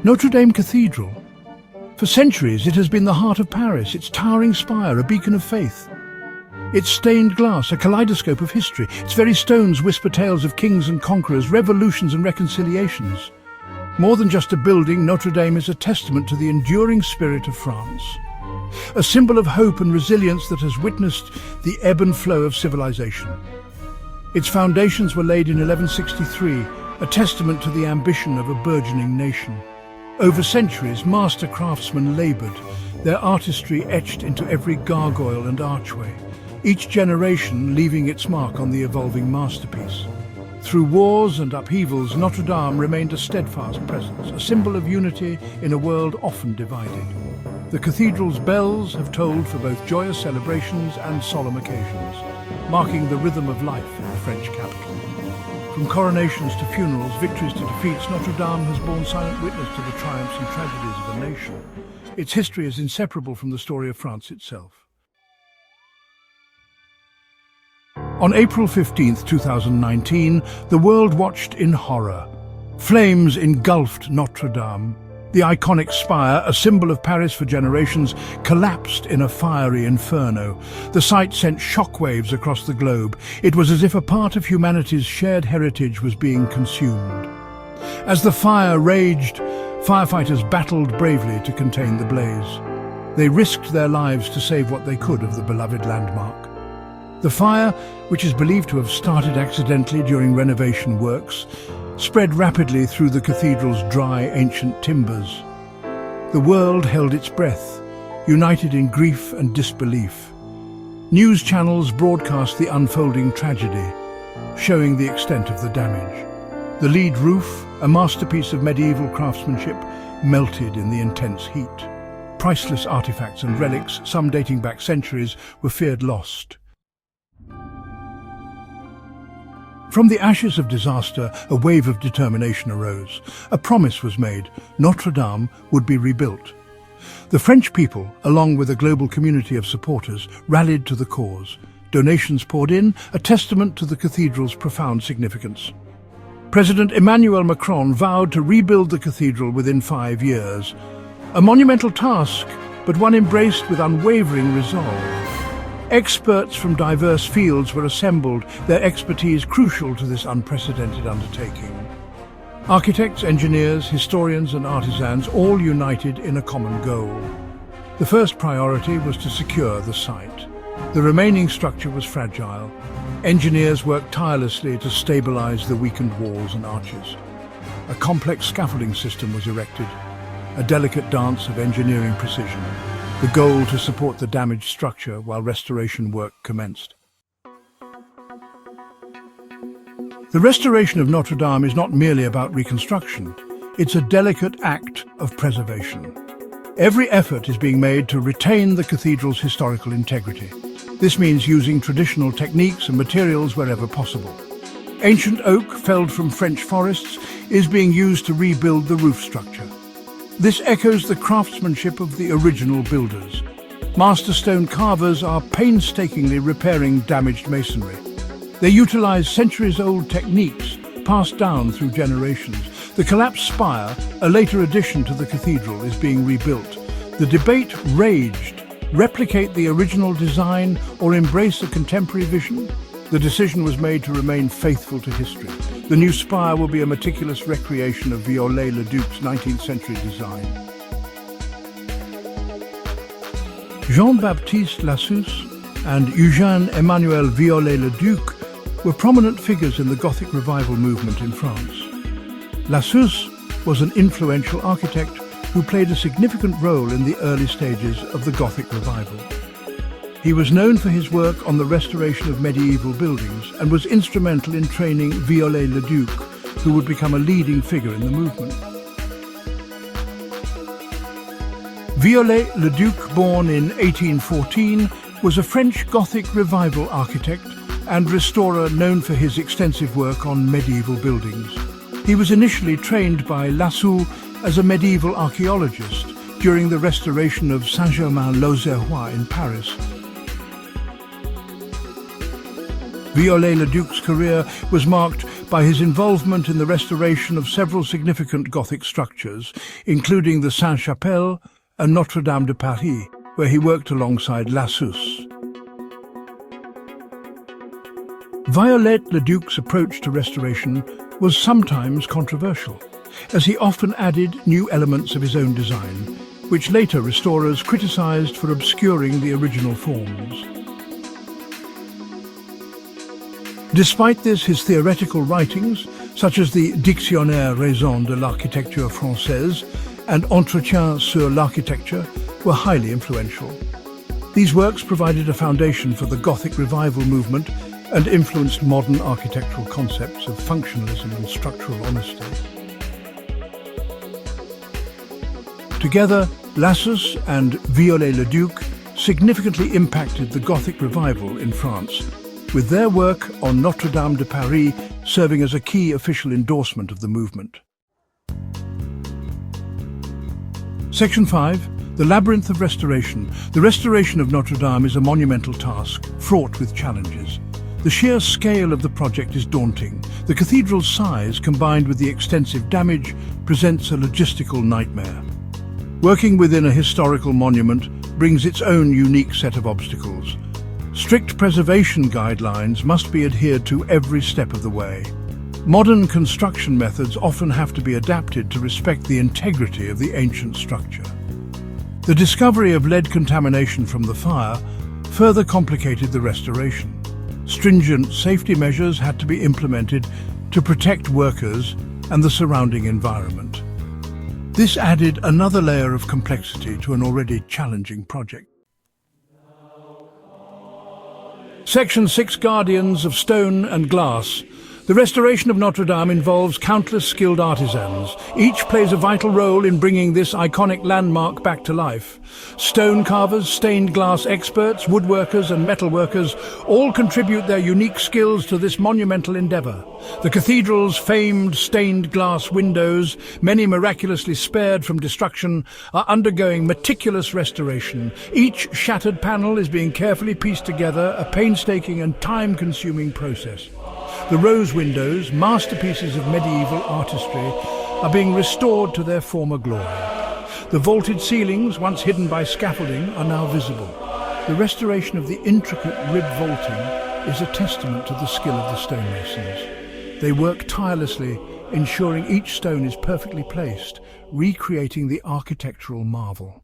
Notre Dame Cathedral. For centuries it has been the heart of Paris, its towering spire a beacon of faith. Its stained glass, a kaleidoscope of history. Its very stones whisper tales of kings and conquerors, revolutions and reconciliations. More than just a building, Notre Dame is a testament to the enduring spirit of France. A symbol of hope and resilience that has witnessed the ebb and flow of civilization. Its foundations were laid in 1163, a testament to the ambition of a burgeoning nation. Over centuries, master craftsmen laboured, their artistry etched into every gargoyle and archway, each generation leaving its mark on the evolving masterpiece. Through wars and upheavals, Notre Dame remained a steadfast presence, a symbol of unity in a world often divided. The cathedral's bells have tolled for both joyous celebrations and solemn occasions, marking the rhythm of life in the French capital. From coronations to funerals, victories to defeats, Notre Dame has borne silent witness to the triumphs and tragedies of a nation. Its history is inseparable from the story of France itself. On April 15, 2019, the world watched in horror. Flames engulfed Notre Dame. The iconic spire, a symbol of Paris for generations, collapsed in a fiery inferno. The sight sent shockwaves across the globe. It was as if a part of humanity's shared heritage was being consumed. As the fire raged, firefighters battled bravely to contain the blaze. They risked their lives to save what they could of the beloved landmark. The fire, which is believed to have started accidentally during renovation works, spread rapidly through the cathedral's dry, ancient timbers. The world held its breath, united in grief and disbelief. News channels broadcast the unfolding tragedy, showing the extent of the damage. The lead roof, a masterpiece of medieval craftsmanship, melted in the intense heat. Priceless artifacts and relics, some dating back centuries, were feared lost. From the ashes of disaster, a wave of determination arose. A promise was made: Notre Dame would be rebuilt. The French people, along with a global community of supporters, rallied to the cause. Donations poured in, a testament to the cathedral's profound significance. President Emmanuel Macron vowed to rebuild the cathedral within 5 years. A monumental task, but one embraced with unwavering resolve. Experts from diverse fields were assembled, their expertise crucial to this unprecedented undertaking. Architects, engineers, historians and artisans all united in a common goal. The first priority was to secure the site. The remaining structure was fragile. Engineers worked tirelessly to stabilize the weakened walls and arches. A complex scaffolding system was erected, a delicate dance of engineering precision. The goal to support the damaged structure while restoration work commenced. The restoration of Notre Dame is not merely about reconstruction. It's a delicate act of preservation. Every effort is being made to retain the cathedral's historical integrity. This means using traditional techniques and materials wherever possible. Ancient oak, felled from French forests, is being used to rebuild the roof structure. This echoes the craftsmanship of the original builders. Master stone carvers are painstakingly repairing damaged masonry. They utilize centuries-old techniques passed down through generations. The collapsed spire, a later addition to the cathedral, is being rebuilt. The debate raged: replicate the original design or embrace a contemporary vision? The decision was made to remain faithful to history. The new spire will be a meticulous recreation of Viollet-le-Duc's 19th century design. Jean-Baptiste Lassus and Eugène-Emmanuel Viollet-le-Duc were prominent figures in the Gothic revival movement in France. Lassus was an influential architect who played a significant role in the early stages of the Gothic revival. He was known for his work on the restoration of medieval buildings and was instrumental in training Viollet-le-Duc, who would become a leading figure in the movement. Viollet-le-Duc, born in 1814, was a French Gothic revival architect and restorer known for his extensive work on medieval buildings. He was initially trained by Lassus as a medieval archaeologist during the restoration of Saint-Germain-l'Auxerrois in Paris. Viollet-le-Duc's career was marked by his involvement in the restoration of several significant Gothic structures, including the Sainte-Chapelle and Notre Dame de Paris, where he worked alongside Lassus. Viollet-le-Duc's approach to restoration was sometimes controversial, as he often added new elements of his own design, which later restorers criticized for obscuring the original forms. Despite this, his theoretical writings, such as the Dictionnaire raison de l'architecture française and Entretien sur l'architecture, were highly influential. These works provided a foundation for the Gothic revival movement and influenced modern architectural concepts of functionalism and structural honesty. Together, Lassus and Viollet-le-Duc significantly impacted the Gothic revival in France, with their work on Notre Dame de Paris serving as a key official endorsement of the movement. Section 5. The Labyrinth of Restoration. The restoration of Notre Dame is a monumental task, fraught with challenges. The sheer scale of the project is daunting. The cathedral's size, combined with the extensive damage, presents a logistical nightmare. Working within a historical monument brings its own unique set of obstacles. Strict preservation guidelines must be adhered to every step of the way. Modern construction methods often have to be adapted to respect the integrity of the ancient structure. The discovery of lead contamination from the fire further complicated the restoration. Stringent safety measures had to be implemented to protect workers and the surrounding environment. This added another layer of complexity to an already challenging project. Section 6. Guardians of Stone and Glass. The restoration of Notre Dame involves countless skilled artisans. Each plays a vital role in bringing this iconic landmark back to life. Stone carvers, stained glass experts, woodworkers and metalworkers all contribute their unique skills to this monumental endeavour. The cathedral's famed stained glass windows, many miraculously spared from destruction, are undergoing meticulous restoration. Each shattered panel is being carefully pieced together, a painstaking and time-consuming process. The rose windows, masterpieces of medieval artistry, are being restored to their former glory. The vaulted ceilings, once hidden by scaffolding, are now visible. The restoration of the intricate rib vaulting is a testament to the skill of the stonemasons. They work tirelessly, ensuring each stone is perfectly placed, recreating the architectural marvel.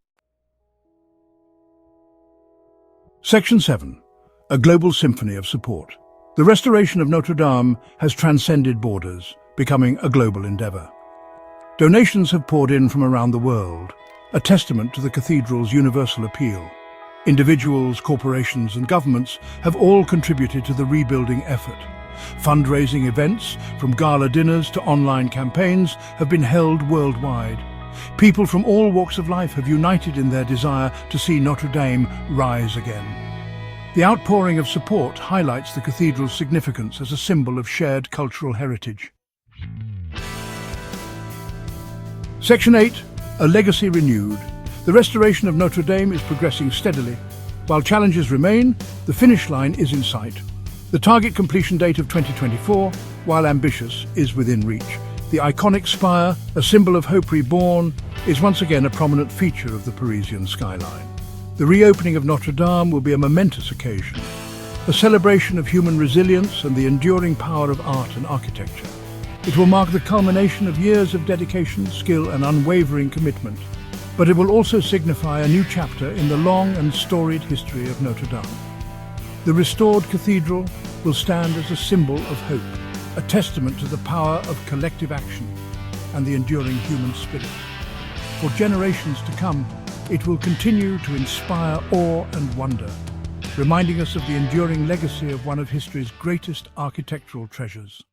Section 7. A global symphony of support. The restoration of Notre Dame has transcended borders, becoming a global endeavour. Donations have poured in from around the world, a testament to the cathedral's universal appeal. Individuals, corporations and governments have all contributed to the rebuilding effort. Fundraising events, from gala dinners to online campaigns, have been held worldwide. People from all walks of life have united in their desire to see Notre Dame rise again. The outpouring of support highlights the cathedral's significance as a symbol of shared cultural heritage. Section 8. A legacy renewed. The restoration of Notre Dame is progressing steadily. While challenges remain, the finish line is in sight. The target completion date of 2024, while ambitious, is within reach. The iconic spire, a symbol of hope reborn, is once again a prominent feature of the Parisian skyline. The reopening of Notre Dame will be a momentous occasion, a celebration of human resilience and the enduring power of art and architecture. It will mark the culmination of years of dedication, skill and unwavering commitment, but it will also signify a new chapter in the long and storied history of Notre Dame. The restored cathedral will stand as a symbol of hope, a testament to the power of collective action and the enduring human spirit. For generations to come, it will continue to inspire awe and wonder, reminding us of the enduring legacy of one of history's greatest architectural treasures.